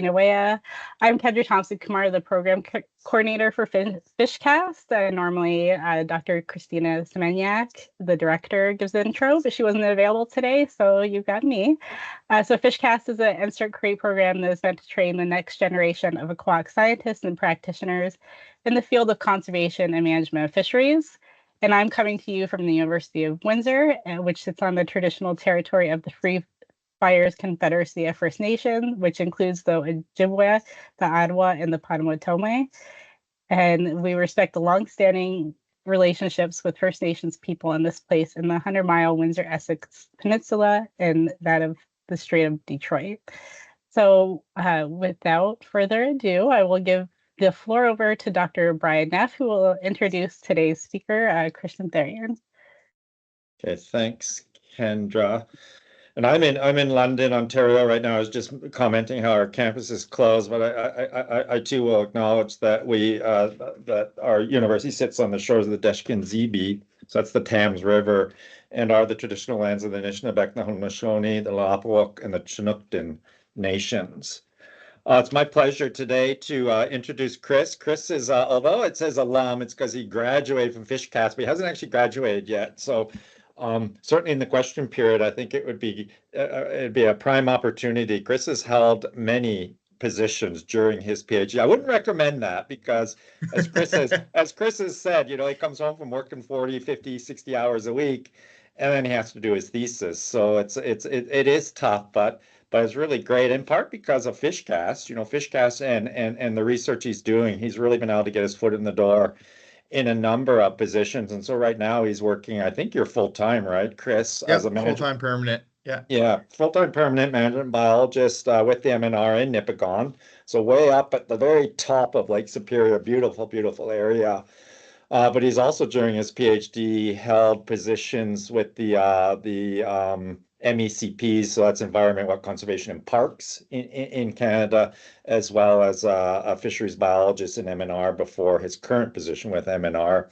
Nawaya. I'm Kendra Thompson-Kumar, the program coordinator for FishCAST. Normally, Dr. Christina Semenyak, the director, gives the intro, but she wasn't available today, so you've got me. So FishCAST is an Start Create program that is meant to train the next generation of aquatic scientists and practitioners in the field of conservation and management of fisheries. And I'm coming to you from the University of Windsor, which sits on the traditional territory of the Free Fires Confederacy of First Nations, which includes the Ojibwe, the Ottawa, and the Potawatomi. And we respect the longstanding relationships with First Nations people in this place in the 100-mile Windsor-Essex Peninsula and that of the Strait of Detroit. So without further ado, I will give the floor over to Dr. Brian Neff, who will introduce today's speaker, Christian Therrien. Okay, thanks, Kendra. And I'm in London, Ontario right now. I was just commenting how our campus is closed, but I too will acknowledge that that our university sits on the shores of the Deshkin-Zibi, so that's the Thames River, and are the traditional lands of the Anishinaabe, the Haudenosaunee, the Lapawuk, and the Chinookan nations. It's my pleasure today to introduce Chris. Chris is, although it says alum, it's because he graduated from FishCAST, but he hasn't actually graduated yet. So certainly in the question period, I think it'd be a prime opportunity. Chris has held many positions during his PhD. I wouldn't recommend that because as Chris has said, you know, he comes home from working 40, 50, 60 hours a week, and then he has to do his thesis. So it is tough, but it's really great in part because of FishCAST, you know, FishCAST and the research he's doing. He's really been able to get his foot in the door in a number of positions. And so right now he's working, I think you're full-time, right, Chris? Yep, as a full-time permanent. Yeah. Yeah, full-time permanent management biologist with the MNR in Nipigon. So way up at the very top of Lake Superior, beautiful, beautiful area. But he's also during his PhD held positions with the MECPs, so that's Environment, Wildlife Conservation and Parks in Canada, as well as a fisheries biologist in MNR before his current position with MNR.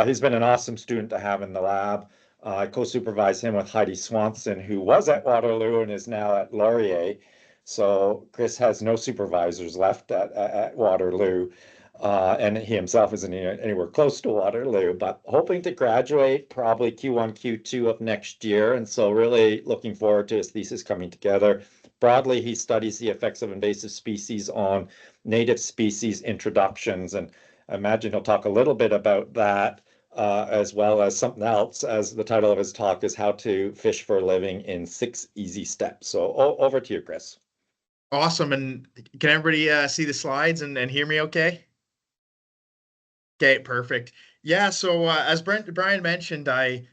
He's been an awesome student to have in the lab. I co-supervise him with Heidi Swanson, who was at Waterloo and is now at Laurier. So Chris has no supervisors left at Waterloo. And he himself isn't anywhere close to Waterloo, but hoping to graduate probably Q1, Q2 of next year. And so really looking forward to his thesis coming together. Broadly, he studies the effects of invasive species on native species introductions. And I imagine he'll talk a little bit about that, as well as something else, as the title of his talk is How to Fish for a Living in 6 Easy Steps. So over to you, Chris. Awesome. And can everybody see the slides and hear me okay? Okay, perfect. Yeah, so as Brian mentioned, I'm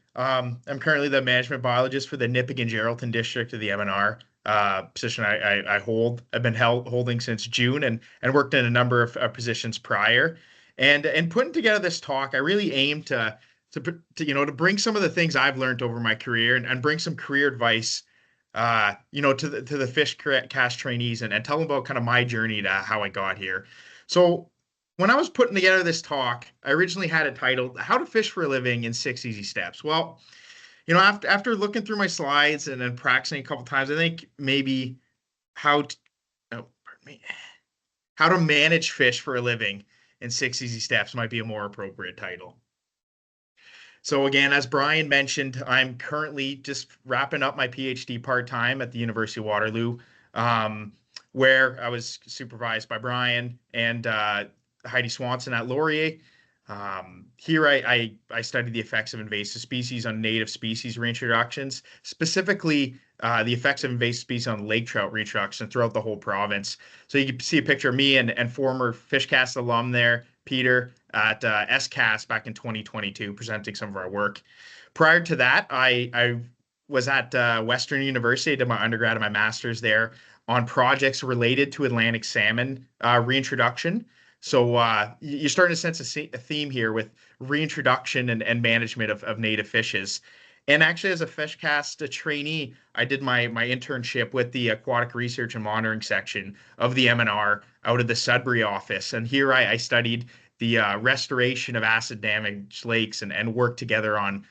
currently the management biologist for the Nipigon-Geraldton district of the MNR. Position I hold. I've been holding since June and worked in a number of positions prior. And putting together this talk, I really aim to bring some of the things I've learned over my career and bring some career advice, to the FishCAST trainees and tell them about kind of my journey to how I got here. So when I was putting together this talk, I originally had it titled "How to Fish for a Living in 6 Easy Steps." Well, you know, after looking through my slides and then practicing a couple times, I think maybe how to manage fish for a living in 6 Easy Steps might be a more appropriate title. So again, as Brian mentioned, I'm currently just wrapping up my PhD part-time at the University of Waterloo, where I was supervised by Brian and Heidi Swanson at Laurier. Here I studied the effects of invasive species on native species reintroductions, specifically the effects of invasive species on lake trout reintroduction throughout the whole province. So you can see a picture of me and former FishCAST alum there, Peter, at SCAST back in 2022, presenting some of our work. Prior to that, I was at Western University, did my undergrad and my master's there on projects related to Atlantic salmon reintroduction. So you're starting to sense a theme here with reintroduction and management of native fishes. And actually, as a FishCAST trainee, I did my internship with the Aquatic Research and Monitoring section of the MNR out of the Sudbury office. And here I studied the restoration of acid-damaged lakes and worked together on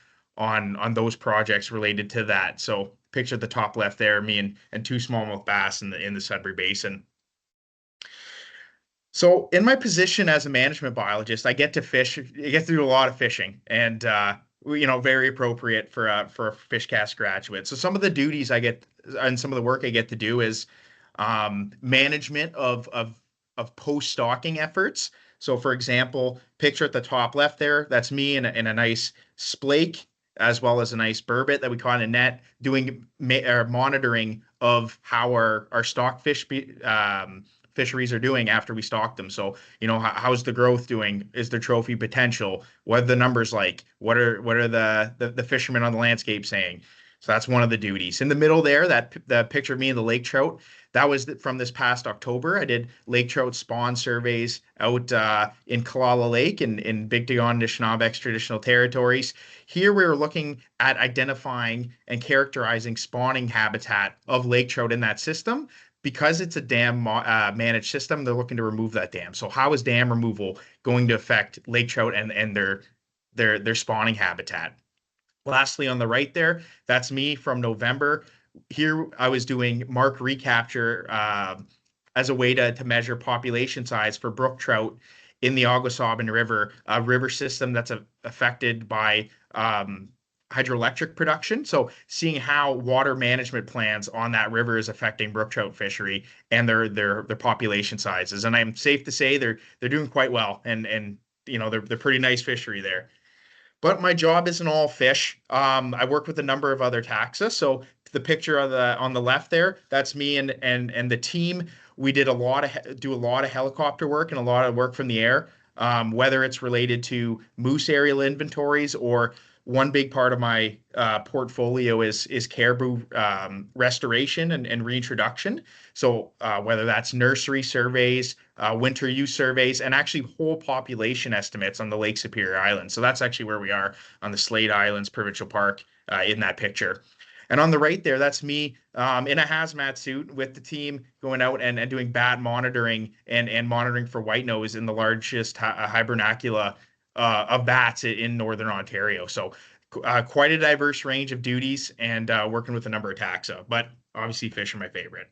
those projects related to that. So picture at the top left there, me and two smallmouth bass in the Sudbury Basin. So in my position as a management biologist, I get to fish, I get to do a lot of fishing, and very appropriate for a FishCAST graduate. So some of the duties I get and some of the work I get to do is management of post-stocking efforts. So for example, picture at the top left there, that's me in a nice splake as well as a nice burbot that we caught in a net, doing monitoring of how our stock fisheries are doing after we stock them. So, how's the growth doing? Is there trophy potential? What are the numbers like? What are the fishermen on the landscape saying? So that's one of the duties. In the middle there, the picture of me and the lake trout, that was from this past October. I did lake trout spawn surveys out in Kalala Lake in Big Digon, Anishinaabeg's traditional territories. Here we were looking at identifying and characterizing spawning habitat of lake trout in that system. Because it's a dam managed system, they're looking to remove that dam. So how is dam removal going to affect lake trout and their spawning habitat? Lastly, on the right there, that's me from November. Here I was doing mark recapture as a way to measure population size for brook trout in the Aguasabin River, a river system that's affected by hydroelectric production. So seeing how water management plans on that river is affecting brook trout fishery and their population sizes. And I'm safe to say they're doing quite well, and they're pretty nice fishery there. But my job isn't all fish. I work with a number of other taxa. So the picture on the left there, that's me and the team. We did do a lot of helicopter work and a lot of work from the air, whether it's related to moose aerial inventories or one big part of my portfolio is caribou restoration and reintroduction. So whether that's nursery surveys, winter use surveys, and actually whole population estimates on the Lake Superior Islands. So that's actually where we are on the Slade Islands Provincial Park in that picture. And on the right there, that's me in a hazmat suit with the team going out and doing bat monitoring and monitoring for white nose in the largest hibernacula of bats in Northern Ontario. So quite a diverse range of duties and working with a number of taxa, but obviously fish are my favorite.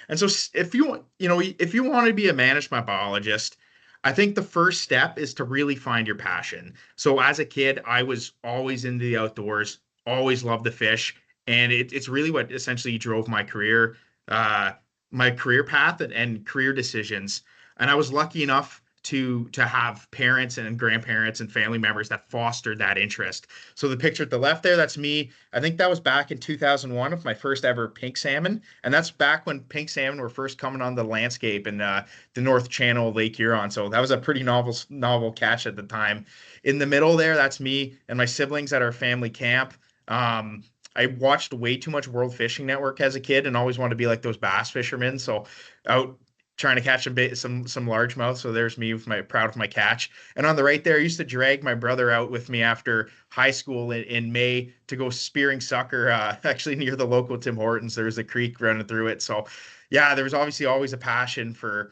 And so if you want to be a management biologist, I think the first step is to really find your passion. So as a kid, I was always into the outdoors, always loved the fish, and it's really what essentially drove uh, my career path and career decisions. And I was lucky enough to have parents and grandparents and family members that fostered that interest. So the picture at the left there, that's me. I think that was back in 2001 of my first ever pink salmon. And that's back when pink salmon were first coming on the landscape in the North Channel of Lake Huron. So that was a pretty novel catch at the time. In the middle there, that's me and my siblings at our family camp. I watched way too much World Fishing Network as a kid and always wanted to be like those bass fishermen. So out trying to catch some largemouth. So there's me with proud of my catch. And on the right there, I used to drag my brother out with me after high school in May to go spearing sucker. Actually near the local Tim Hortons, there was a creek running through it. So yeah, there was obviously always a passion for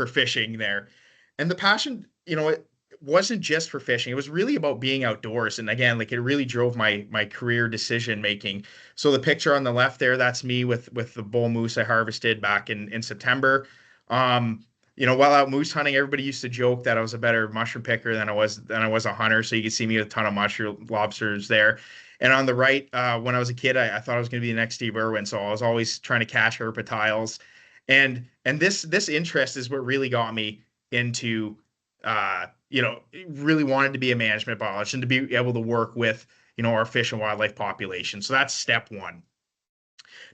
fishing there, and the passion, it wasn't just for fishing. It was really about being outdoors. And again, like it really drove my career decision making. So the picture on the left there, that's me with the bull moose I harvested back in September. While out moose hunting, everybody used to joke that I was a better mushroom picker than I was a hunter. So you can see me with a ton of mushroom lobsters there. And on the right, when I was a kid, I thought I was going to be the next Steve Irwin. So I was always trying to catch herpetiles. And this interest is what really got me into really wanted to be a management biologist and to be able to work with, our fish and wildlife population. So that's step one.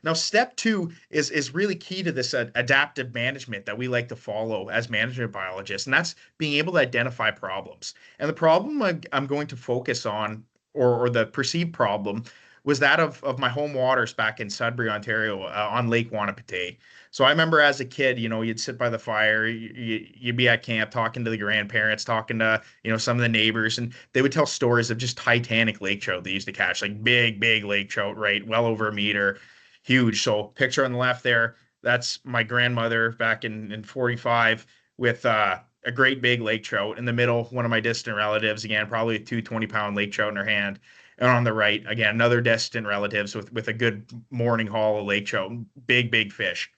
Now, step two is really key to this adaptive management that we like to follow as management biologists, and that's being able to identify problems. And the problem I'm going to focus on, or the perceived problem, was that of my home waters back in Sudbury, Ontario, on Lake Wanapitei. So I remember as a kid, you'd sit by the fire, you'd be at camp talking to the grandparents, talking to, some of the neighbors, and they would tell stories of just titanic lake trout they used to catch, like big, big lake trout, right? Well over a meter, huge. So picture on the left there, that's my grandmother back in 45 with a great big lake trout. In the middle, one of my distant relatives, again, probably a 220-pound lake trout in her hand. And on the right, again, another distant relatives with a good morning haul of lake trout, big, big fish.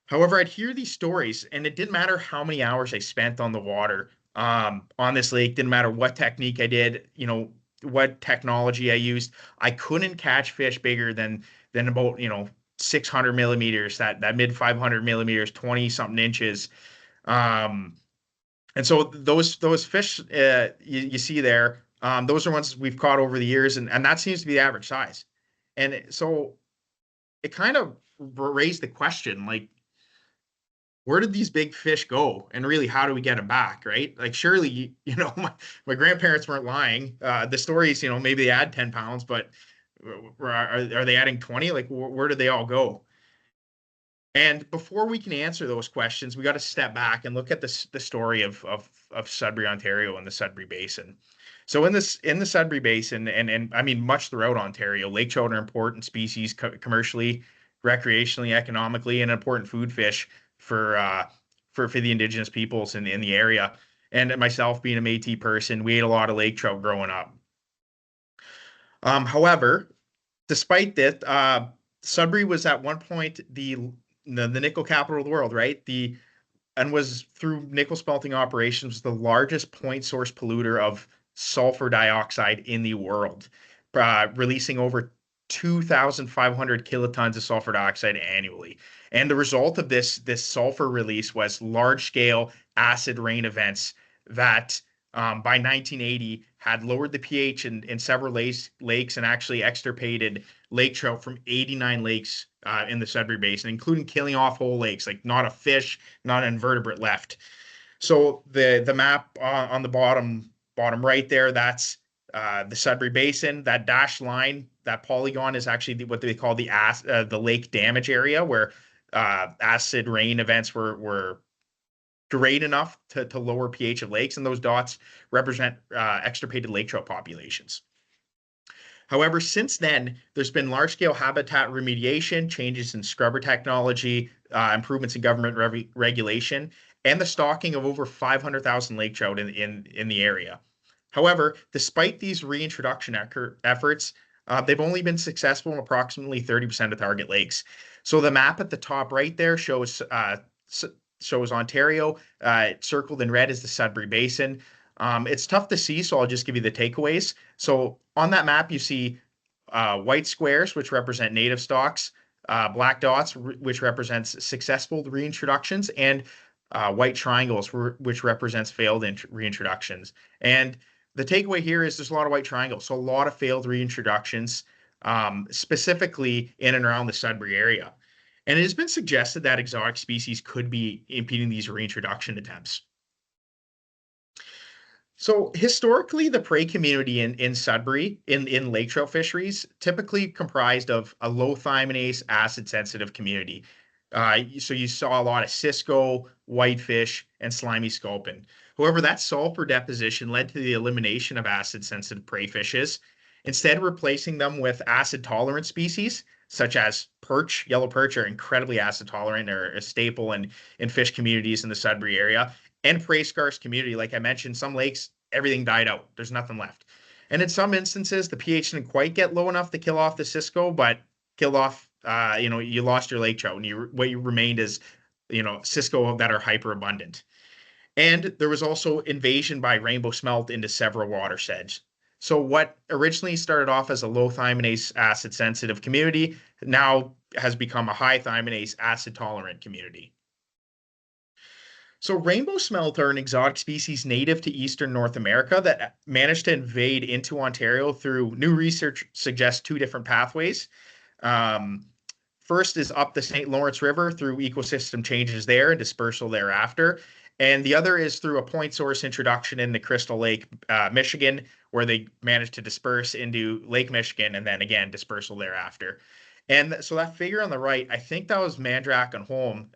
However, I'd hear these stories, and it didn't matter how many hours I spent on the water, on this lake, didn't matter what technique I did, what technology I used. I couldn't catch fish bigger than about, 600 millimeters, that mid 500 millimeters, 20 something inches. Um, and so those fish you see there, those are ones we've caught over the years, and that seems to be the average size. And so it kind of raised the question, like, where did these big fish go? And really, how do we get them back? Right? Like, surely, my grandparents weren't lying. The stories, maybe they add 10 pounds, but are they adding 20? Like, where did they all go? And before we can answer those questions, we got to step back and look at the story of Sudbury, Ontario, and the Sudbury Basin. So in the Sudbury Basin, and I mean much throughout Ontario, lake trout are important species commercially, recreationally, economically, and important food fish for the Indigenous peoples in the area. And myself being a Métis person, we ate a lot of lake trout growing up. However, despite that, Sudbury was at one point the nickel capital of the world, right? And was, through nickel smelting operations, the largest point source polluter of sulfur dioxide in the world, releasing over 2,500 kilotons of sulfur dioxide annually. And the result of this sulfur release was large scale acid rain events that, by 1980, had lowered the pH in several lakes and actually extirpated lake trout from 89 lakes in the Sudbury Basin, including killing off whole lakes, like not a fish, not an invertebrate left. So the map on the bottom right there, that's the Sudbury Basin. That dashed line, that polygon, is actually what they call the lake damage area, where acid rain events were great enough to lower pH of lakes, and those dots represent extirpated lake trout populations. However, since then, there's been large-scale habitat remediation, changes in scrubber technology, improvements in government regulation, and the stocking of over 500,000 lake trout in the area. However, despite these reintroduction efforts, they've only been successful in approximately 30% of target lakes. So the map at the top right there shows Ontario. Circled in red is the Sudbury Basin. It's tough to see, so I'll just give you the takeaways. So on that map, you see white squares, which represent native stocks, black dots, which represents successful reintroductions, and white triangles, which represents failed reintroductions. And the takeaway here is there's a lot of white triangles, so a lot of failed reintroductions, specifically in and around the Sudbury area. And it has been suggested that exotic species could be impeding these reintroduction attempts. So historically, the prey community in Sudbury, in lake trout fisheries, typically comprised of a low thymidase, acid-sensitive community. So you saw a lot of cisco, whitefish, and slimy sculpin. However, that sulfur deposition led to the elimination of acid-sensitive prey fishes, instead replacing them with acid-tolerant species, such as perch. Yellow perch are incredibly acid-tolerant, or a staple in fish communities in the Sudbury area. And prey scarce community. Like I mentioned, some lakes, everything died out. There's nothing left. And in some instances, the pH didn't quite get low enough to kill off the cisco, but killed off, you lost your lake trout, and what you remained is, cisco that are hyper abundant. And there was also invasion by rainbow smelt into several watersheds. So what originally started off as a low thymidase acid sensitive community now has become a high thymidase acid tolerant community. So rainbow smelt are an exotic species native to eastern North America that managed to invade into Ontario through new research suggests two different pathways. First is up the St. Lawrence River through ecosystem changes there and dispersal thereafter. And the other is through a point source introduction in the Crystal Lake, Michigan, where they managed to disperse into Lake Michigan and then again dispersal thereafter. And so that figure on the right, I think that was Mandrak and Holm,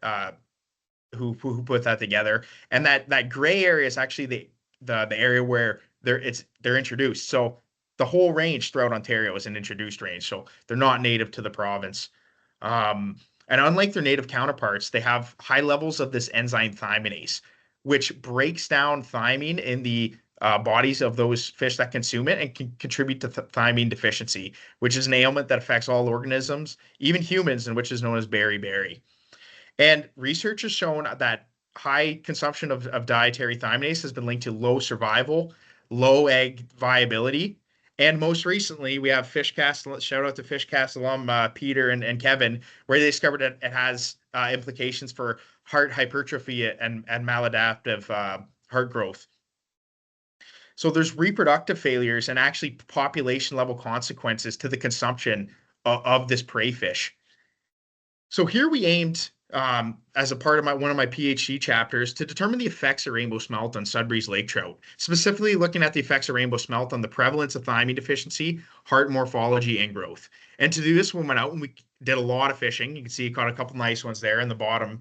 who put that together, and that gray area is actually the area where they're introduced. So the whole range throughout Ontario is an introduced range, so they're not native to the province. And unlike their native counterparts, they have high levels of this enzyme thymidase, which breaks down thymine in the bodies of those fish that consume it and can contribute to thymine deficiency, which is an ailment that affects all organisms, even humans, and which is known as beriberi. And research has shown that high consumption of dietary thymidase has been linked to low survival, low egg viability. And most recently, we have FishCAST, shout out to FishCAST alum Peter and Kevin, where they discovered that it has implications for heart hypertrophy and maladaptive heart growth. So there's reproductive failures and actually population level consequences to the consumption of this prey fish. So here we aimed, as a part of one of my PhD chapters, to determine the effects of rainbow smelt on Sudbury's lake trout, specifically looking at the effects of rainbow smelt on the prevalence of thiamine deficiency, heart morphology, and growth. And to do this, we went out and we did a lot of fishing. You can see caught a couple nice ones there in the bottom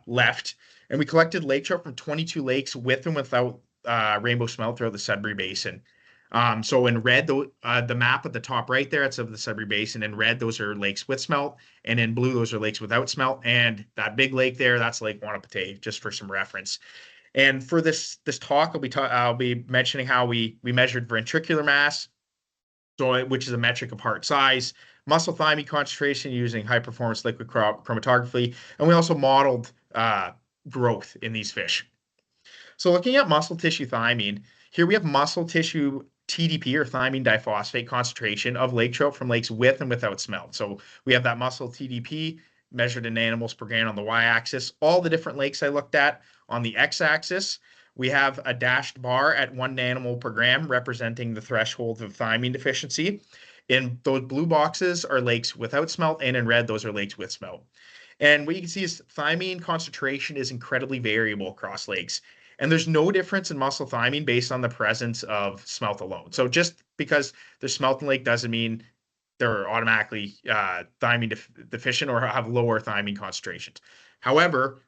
left. And we collected lake trout from 22 lakes with and without rainbow smelt throughout the Sudbury Basin. So in red, the map at the top right there, it's of the Sudbury Basin. In red, those are lakes with smelt, and in blue, those are lakes without smelt. And that big lake there, that's Lake Wanapitei, just for some reference. And for this talk, I'll be mentioning how we measured ventricular mass, so which is a metric of heart size, muscle thymine concentration using high performance liquid chromatography, and we also modeled growth in these fish. So looking at muscle tissue thymine, here we have muscle tissue TDP or thymine diphosphate concentration of lake trout from lakes with and without smelt. So we have that muscle TDP measured in nanomole per gram on the y-axis. All the different lakes I looked at on the x-axis, we have a dashed bar at 1 nanomole per gram representing the threshold of thymine deficiency. In those blue boxes are lakes without smelt, and in red, those are lakes with smelt. And what you can see is thymine concentration is incredibly variable across lakes. And there's no difference in muscle thymine based on the presence of smelt alone. So just because there's smelt in the lake doesn't mean they're automatically thymine deficient or have lower thymine concentrations. However,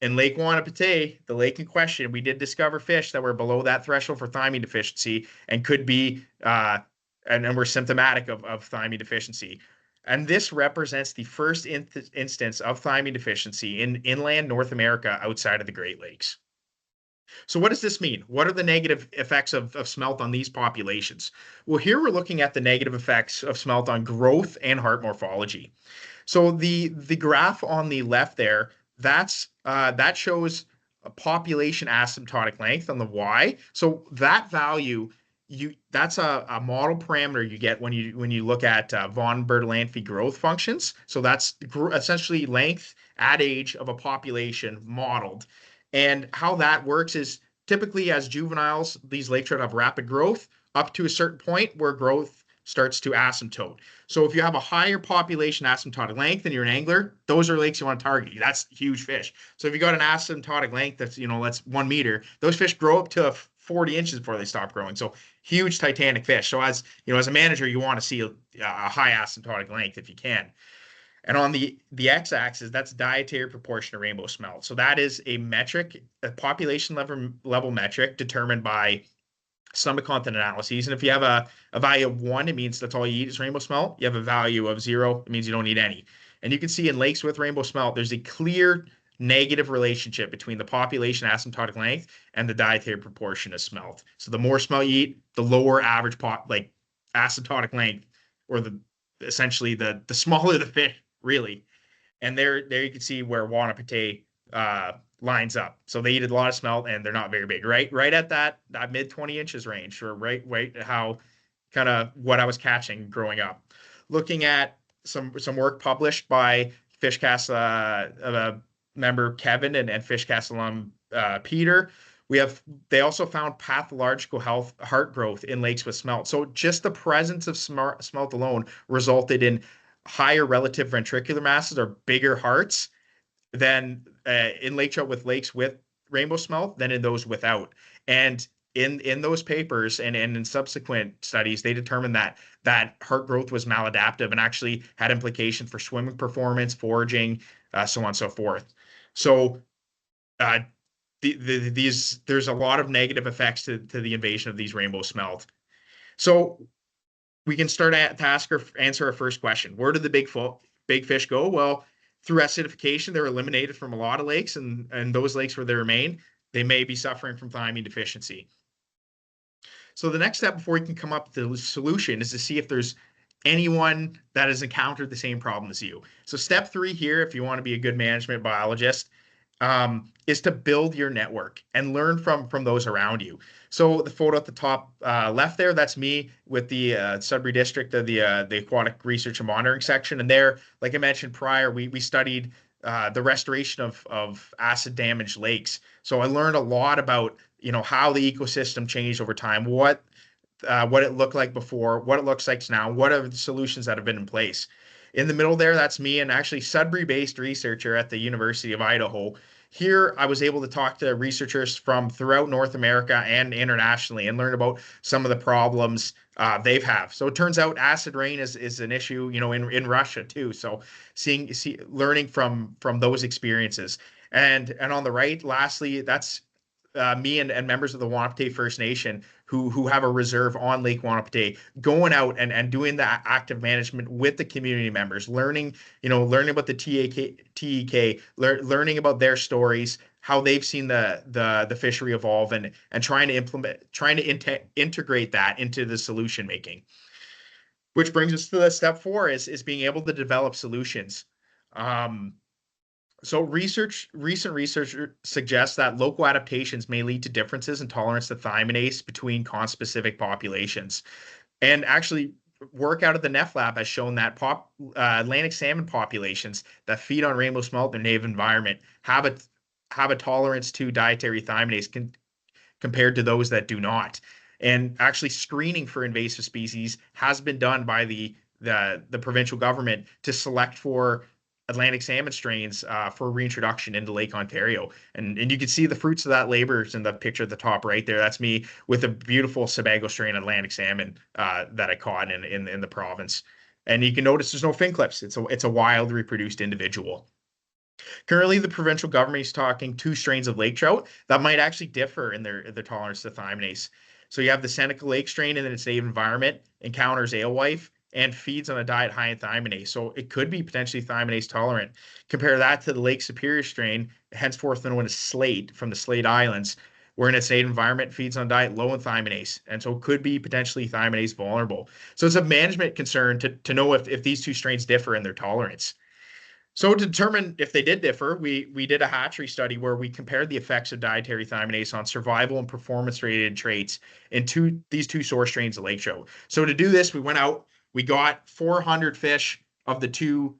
in Lake Wanapitei, the lake in question, we did discover fish that were below that threshold for thymine deficiency and could be, and were symptomatic of thymine deficiency. And this represents the first instance of thymine deficiency in inland North America outside of the Great Lakes. So what does this mean? What are the negative effects of smelt on these populations? Well, here we're looking at the negative effects of smelt on growth and heart morphology. So the graph on the left there, that shows a population asymptotic length on the Y. So that value, that's a model parameter you get when you look at von Bertalanffy growth functions. So that's essentially length at age of a population modeled. And how that works is typically as juveniles, these lake trout have rapid growth up to a certain point where growth starts to asymptote. So if you have a higher population asymptotic length and you're an angler, those are lakes you want to target. That's huge fish. So if you got an asymptotic length that's, that's 1 meter, those fish grow up to 40 inches before they stop growing. So huge titanic fish. So as a manager, you want to see a high asymptotic length if you can. And on the x-axis, that's dietary proportion of rainbow smelt. So that is a metric, a population level metric determined by stomach content analyses. And if you have a value of 1, it means that's all you eat is rainbow smelt. You have a value of 0, it means you don't eat any. And you can see in lakes with rainbow smelt, there's a clear negative relationship between the population asymptotic length and the dietary proportion of smelt. So the more smelt you eat, the lower average asymptotic length, or essentially the smaller the fish, really. And there you can see where Wanapitei lines up. So they eat a lot of smelt and they're not very big, right at that mid 20 inches range, or right how kind of what I was catching growing up. Looking at some work published by FishCAST member Kevin and FishCAST alum Peter, they also found pathological heart growth in lakes with smelt. So just the presence of smelt alone resulted in higher relative ventricular masses or bigger hearts than in lake trout with lakes with rainbow smelt than in those without. And in those papers and in subsequent studies, they determined that heart growth was maladaptive and actually had implications for swimming performance, foraging, so on and so forth. So there's a lot of negative effects to the invasion of these rainbow smelt. So we can start to answer our first question. Where did the big fish go? Well, through acidification, they're eliminated from a lot of lakes, and those lakes where they remain, they may be suffering from thiamine deficiency. So the next step before we can come up with the solution is to see if there's anyone that has encountered the same problem as you. So step 3 here, if you want to be a good management biologist, is to build your network and learn from those around you. So the photo at the top left there, that's me with the Sudbury District of the Aquatic Research and Monitoring section. And there, like I mentioned prior, we studied the restoration of acid damaged lakes. So I learned a lot about how the ecosystem changed over time, what it looked like before, what it looks like now, what are the solutions that have been in place. In the middle there, that's me and actually Sudbury-based researcher at the University of Idaho. Here, I was able to talk to researchers from throughout North America and internationally and learn about some of the problems they've have. So it turns out acid rain is an issue, in Russia too. So learning from those experiences. And on the right, lastly, that's me and members of the Wahnapitae First Nation who have a reserve on Lake Wahnapitae, going out and doing the active management with the community members, learning about the TEK, learning about their stories, how they've seen the fishery evolve, and trying to integrate that into the solution making. Which brings us to the step 4 is being able to develop solutions. So recent research suggests that local adaptations may lead to differences in tolerance to thymidase between conspecific populations. And actually, work out of the NEF lab has shown that Atlantic salmon populations that feed on rainbow smelt in their native environment have a tolerance to dietary thymidase compared to those that do not. And actually, screening for invasive species has been done by the provincial government to select for Atlantic salmon strains for reintroduction into Lake Ontario. And you can see the fruits of that labor in the picture at the top right there. That's me with a beautiful Sebago strain Atlantic salmon that I caught in the province. And you can notice there's no fin clips. It's a wild reproduced individual. Currently, the provincial government is talking 2 strains of lake trout that might actually differ in their tolerance to thymidase. So you have the Seneca Lake strain in its native environment, encounters alewife, and feeds on a diet high in thymidase. So it could be potentially thymidase tolerant. Compare that to the Lake Superior strain, henceforth known as Slate from the Slate Islands, where in its native environment feeds on a diet low in thymidase. And so it could be potentially thymidase vulnerable. So it's a management concern to know if these 2 strains differ in their tolerance. So to determine if they did differ, we did a hatchery study where we compared the effects of dietary thymidase on survival and performance-related traits in these 2 source strains of lake trout. So to do this, we went out, we got 400 fish of the 2,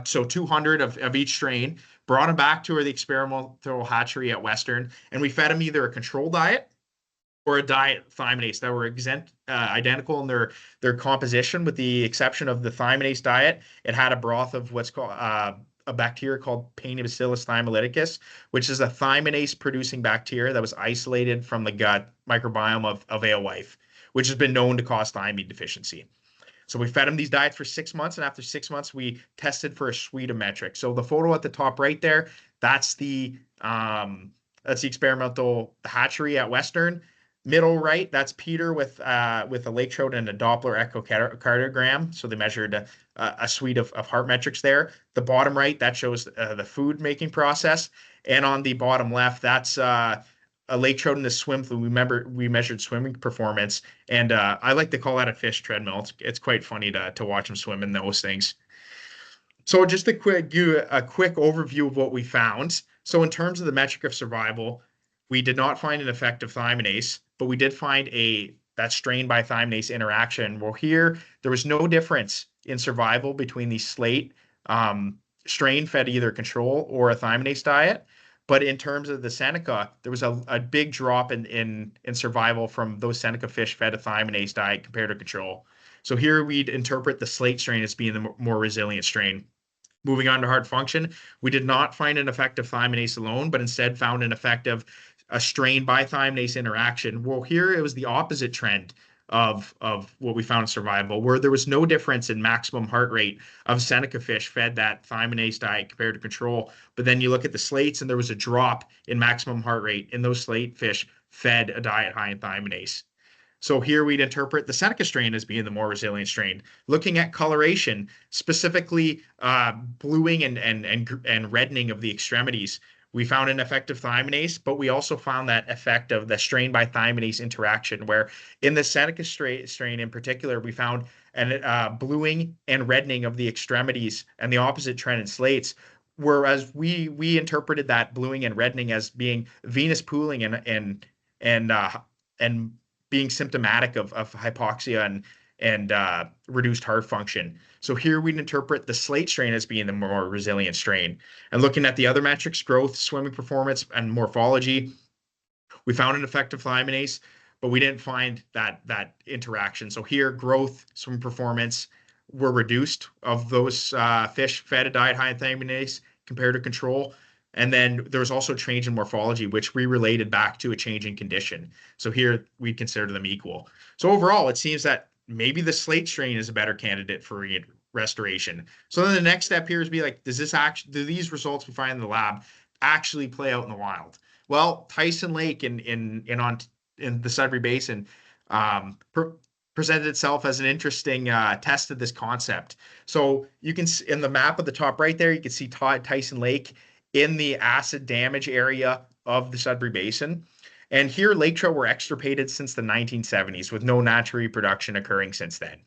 so 200 of each strain, brought them back to the experimental hatchery at Western, and we fed them either a control diet or a diet thymidase that were identical in their composition, with the exception of the thymidase diet. It had a broth of what's called a bacteria called Paenibacillus thymolyticus, which is a thymidase producing bacteria that was isolated from the gut microbiome of alewife, which has been known to cause thiamine deficiency. So we fed them these diets for 6 months, and after 6 months, we tested for a suite of metrics. So the photo at the top right there, that's the experimental hatchery at Western. Middle right, that's Peter with a lake trout and a Doppler echocardiogram. So they measured a suite of heart metrics there. The bottom right, that shows the food making process. And on the bottom left, that's a lake trout in the swim fluid. We measured swimming performance. And I like to call that a fish treadmill. It's quite funny to watch them swim in those things. So just a quick overview of what we found. So in terms of the metric of survival, we did not find an effect of thymidase, but we did find that strain by thymidase interaction. Well, here there was no difference in survival between the Slate strain fed either control or a thymidase diet. But in terms of the Seneca, there was a big drop in survival from those Seneca fish fed a thymidase diet compared to control. So here we'd interpret the Slate strain as being the more resilient strain. Moving on to heart function, we did not find an effect of thymidase alone, but instead found an effect of a strain by thymidase interaction. Well, here it was the opposite trend of what we found in survival, where there was no difference in maximum heart rate of Seneca fish fed that thymidase diet compared to control. But then you look at the slates, and there was a drop in maximum heart rate in those slate fish fed a diet high in thymidase. So here we'd interpret the Seneca strain as being the more resilient strain. Looking at coloration, specifically bluing and reddening of the extremities, we found an effect of thymidase, but we also found that effect of the strain by thymidase interaction, where in the Seneca strain in particular, we found bluing and reddening of the extremities, and the opposite trend in slates. Whereas we interpreted that bluing and reddening as being venous pooling and being symptomatic of hypoxia and reduced heart function. So here we'd interpret the slate strain as being the more resilient strain. And looking at the other metrics, growth, swimming performance, and morphology, we found an effective thymidase, but we didn't find that interaction. So here, growth, swim performance were reduced of those fish fed a diet high in thymidase compared to control. And then there was also a change in morphology, which we related back to a change in condition. So here we consider them equal. So overall, it seems that maybe the slate strain is a better candidate for restoration. So then the next step here is be like, do these results we find in the lab actually play out in the wild? Well, Tyson Lake in the Sudbury Basin presented itself as an interesting test of this concept. So you can see in the map at the top right there, you can see Tyson Lake in the acid damage area of the Sudbury Basin. And here, lake trout were extirpated since the 1970s with no natural reproduction occurring since then.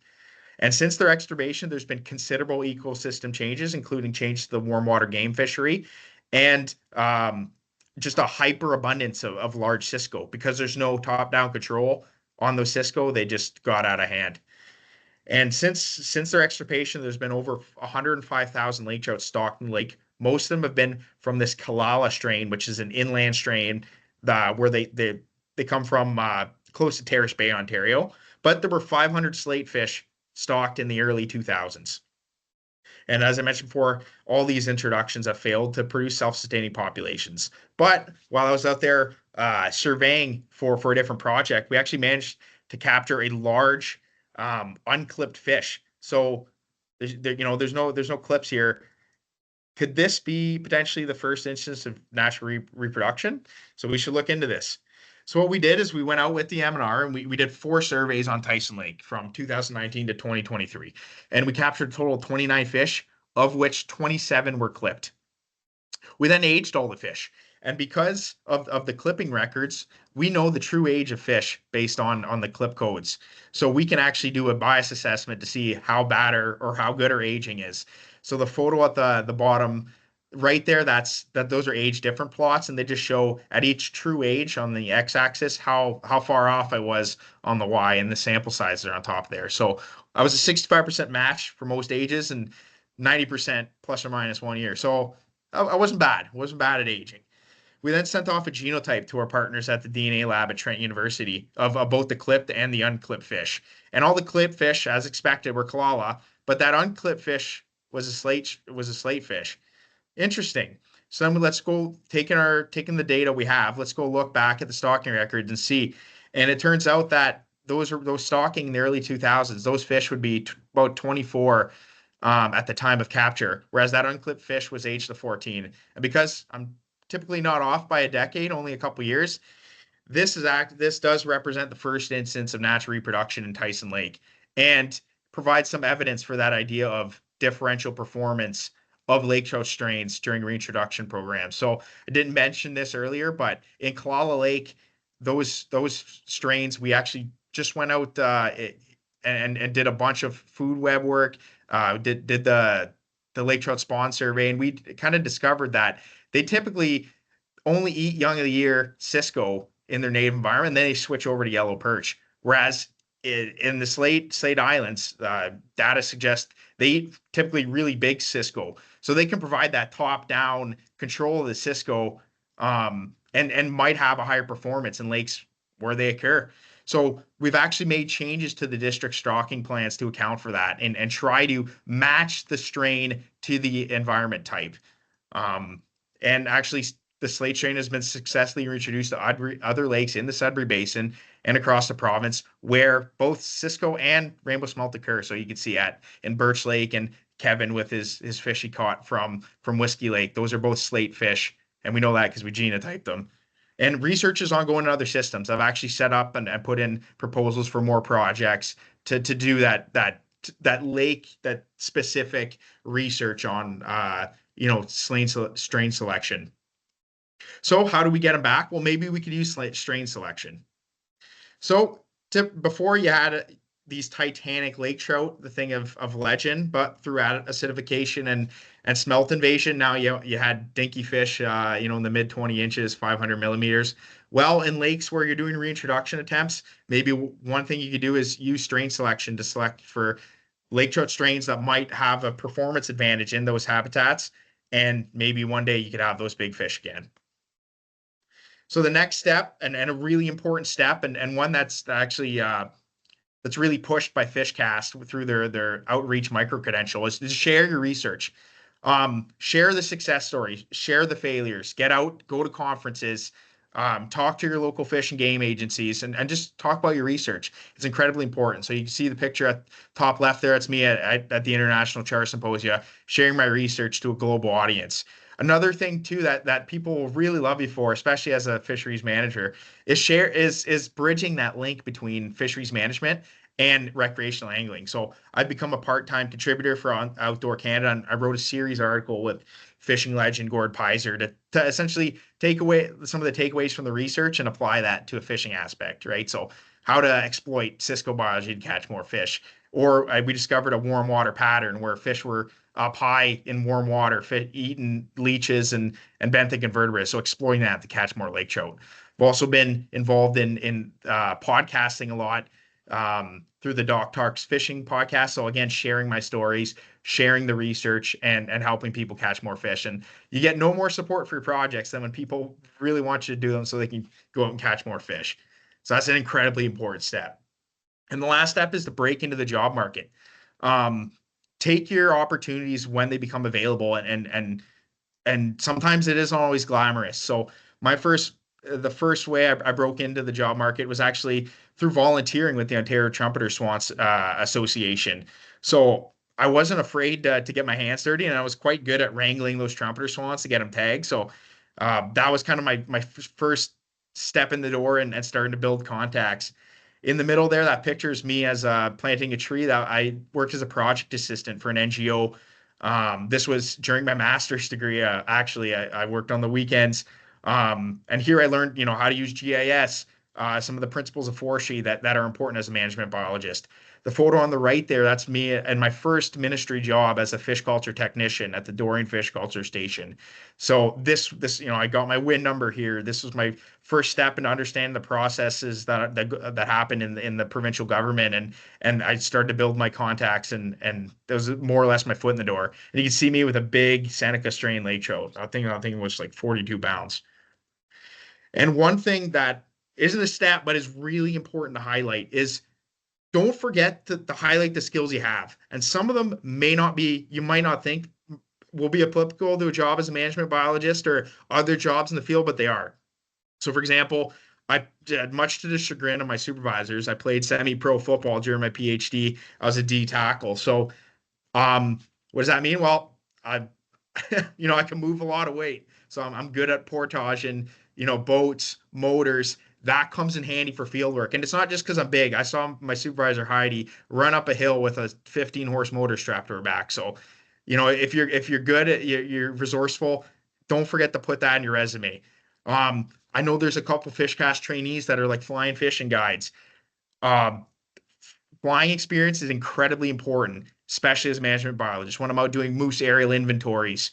And since their extirpation, there's been considerable ecosystem changes, including changes to the warm water game fishery and just a hyperabundance of large cisco. Because there's no top-down control on those cisco, they just got out of hand. And since their extirpation, there's been over 105,000 lake trout stocked in the lake. Most of them have been from this Kalala strain, which is an inland strain where they come from close to Terrace Bay, Ontario. But there were 500 slate fish stocked in the early 2000s. And as I mentioned before, all these introductions have failed to produce self-sustaining populations. But while I was out there surveying for a different project, we actually managed to capture a large unclipped fish. So there's no clips here. Could this be potentially the first instance of natural reproduction? So we should look into this. So what we did is we went out with the M&R and we did 4 surveys on Tyson Lake from 2019 to 2023. And we captured a total of 29 fish, of which 27 were clipped. We then aged all the fish. And because of the clipping records, we know the true age of fish based on the clip codes. So we can actually do a bias assessment to see how bad or how good our aging is. So the photo at the bottom right there, those are age different plots, and they just show at each true age on the x-axis how far off I was on the y, and the sample size are on top there. So I was a 65% match for most ages and 90% plus or minus 1 year. So I wasn't bad. I wasn't bad at aging. We then sent off a genotype to our partners at the DNA lab at Trent University of both the clipped and the unclipped fish. And all the clipped fish, as expected, were Kalala, but that unclipped fish was a slate fish. Interesting. So then let's go taking the data we have. Let's go look back at the stocking records and see. And it turns out that those stocking in the early 2000s, those fish would be about 24 at the time of capture, whereas that unclipped fish was aged to 14. And because I'm typically not off by a decade, only a couple years, this does represent the first instance of natural reproduction in Tyson Lake and provides some evidence for that idea of differential performance of lake trout strains during reintroduction programs. So I didn't mention this earlier, but in Kalala Lake, those strains, we actually just went out and did a bunch of food web work, did the lake trout spawn survey, and we kind of discovered that they typically only eat young of the year cisco in their native environment, and then they switch over to yellow perch. Whereas in the Slate Islands, data suggests they eat typically really big cisco. So they can provide that top-down control of the cisco and might have a higher performance in lakes where they occur. So we've actually made changes to the district stocking plans to account for that and try to match the strain to the environment type. And actually, the slate strain has been successfully reintroduced to other lakes in the Sudbury Basin and across the province where both cisco and rainbow smelt occur. So you can see in Birch Lake and Kevin with his fish he caught from Whiskey Lake. Those are both slate fish, and we know that because we genotyped them. And research is ongoing in other systems. I've actually set up and put in proposals for more projects to do that lake, that specific research on strain selection. So how do we get them back? Well, maybe we could use strain selection. So before you had these titanic lake trout, the thing of legend, but through acidification and smelt invasion, now you had dinky fish, in the mid 20 inches, 500 millimeters. Well, in lakes where you're doing reintroduction attempts, maybe one thing you could do is use strain selection to select for lake trout strains that might have a performance advantage in those habitats. And maybe one day you could have those big fish again. So the next step, and a really important step, and one that's actually that's really pushed by FishCAST through their outreach micro credential, is to share your research. Share the success stories, share the failures, get out, go to conferences, talk to your local fish and game agencies, and just talk about your research. It's incredibly important. So you can see the picture at top left there. It's me at the International Char Symposia sharing my research to a global audience. Another thing too that people will really love you for, especially as a fisheries manager, is bridging that link between fisheries management and recreational angling. So I've become a part-time contributor for Outdoor Canada, and I wrote a series article with fishing legend Gord Pizer to essentially take away some of the takeaways from the research and apply that to a fishing aspect, right? So how to exploit Cisco biology to catch more fish. Or we discovered a warm water pattern where fish were up high in warm water, eating leeches and benthic invertebrates. So exploring that to catch more lake trout. I've also been involved in podcasting a lot through the Doc Talks Fishing podcast. So again, sharing my stories, sharing the research, and helping people catch more fish. And you get no more support for your projects than when people really want you to do them so they can go out and catch more fish. So that's an incredibly important step. And the last step is to break into the job market. Take your opportunities when they become available, and sometimes it isn't always glamorous. So the first way I broke into the job market was actually through volunteering with the Ontario Trumpeter Swans Association. So I wasn't afraid to get my hands dirty, and I was quite good at wrangling those trumpeter swans to get them tagged. So that was kind of my first step in the door and starting to build contacts. In the middle there, that picture is me as planting a tree. That I worked as a project assistant for an NGO. This was during my master's degree. Actually, I worked on the weekends. And here I learned, how to use GIS, some of the principles of forestry that are important as a management biologist. The photo on the right there, that's me and my first ministry job as a fish culture technician at the Therrien Fish Culture Station. So this, I got my WIN number here. This was my first step in understanding the processes that happen in the provincial government, and I started to build my contacts, and that was more or less my foot in the door. And you can see me with a big Seneca strain lake trout. I think it was like 42 pounds. And one thing that isn't a stat, but is really important to highlight is don't forget to highlight the skills you have. And some of them you might not think will be applicable to a job as a management biologist or other jobs in the field, but they are. So for example, I did, much to the chagrin of my supervisors, I played semi-pro football during my PhD. I was a D tackle. So what does that mean? Well, I can move a lot of weight. So I'm good at portage and, boats, motors. That comes in handy for field work. And it's not just because I'm big. I saw my supervisor, Heidi, run up a hill with a 15-horse motor strapped to her back. So, if you're good at you're resourceful, don't forget to put that in your resume. I know there's a couple FishCAST trainees that are like flying fishing guides. Flying experience is incredibly important, especially as a management biologist. When I'm out doing moose aerial inventories,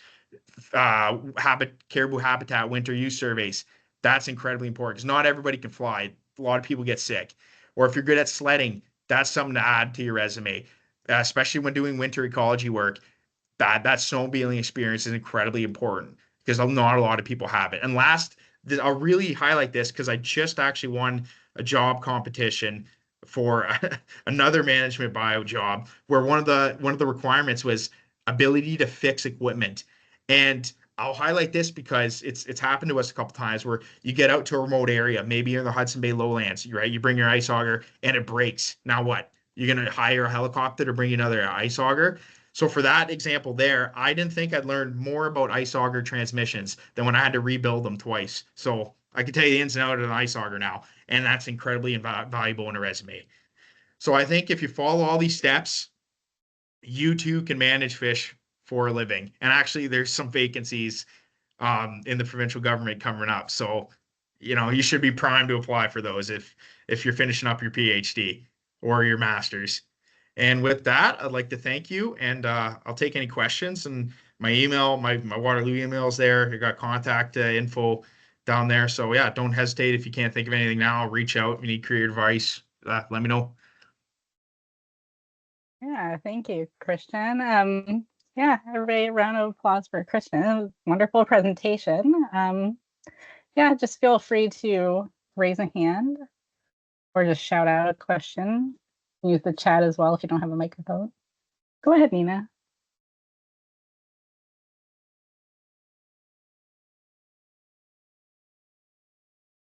caribou habitat winter use surveys, that's incredibly important because not everybody can fly. A lot of people get sick. Or if you're good at sledding, that's something to add to your resume, especially when doing winter ecology work. That snowmobiling experience is incredibly important because not a lot of people have it. And last, I'll really highlight this because I just actually won a job competition for another management bio job where one of the requirements was ability to fix equipment. And I'll highlight this because it's happened to us a couple times where you get out to a remote area, maybe you're in the Hudson Bay lowlands, right? You bring your ice auger and it breaks. Now what? You're going to hire a helicopter to bring you another ice auger. So for that example there, I didn't think I'd learned more about ice auger transmissions than when I had to rebuild them twice. So I can tell you the ins and outs of an ice auger now, and that's incredibly valuable in a resume. So I think if you follow all these steps, you too can manage fish for a living. And actually, there's some vacancies in the provincial government coming up. So, you should be primed to apply for those if you're finishing up your PhD. or your master's. And with that, I'd like to thank you, and I'll take any questions. And my email, my Waterloo email is there. I got contact info down there. So yeah, don't hesitate if you can't think of anything now. Reach out if you need career advice. Let me know. Yeah, thank you, Christian. Yeah, everybody, a round of applause for Christian. It was a wonderful presentation. Yeah, just feel free to raise a hand or just shout out a question. Use the chat as well if you don't have a microphone. Go ahead, Nina.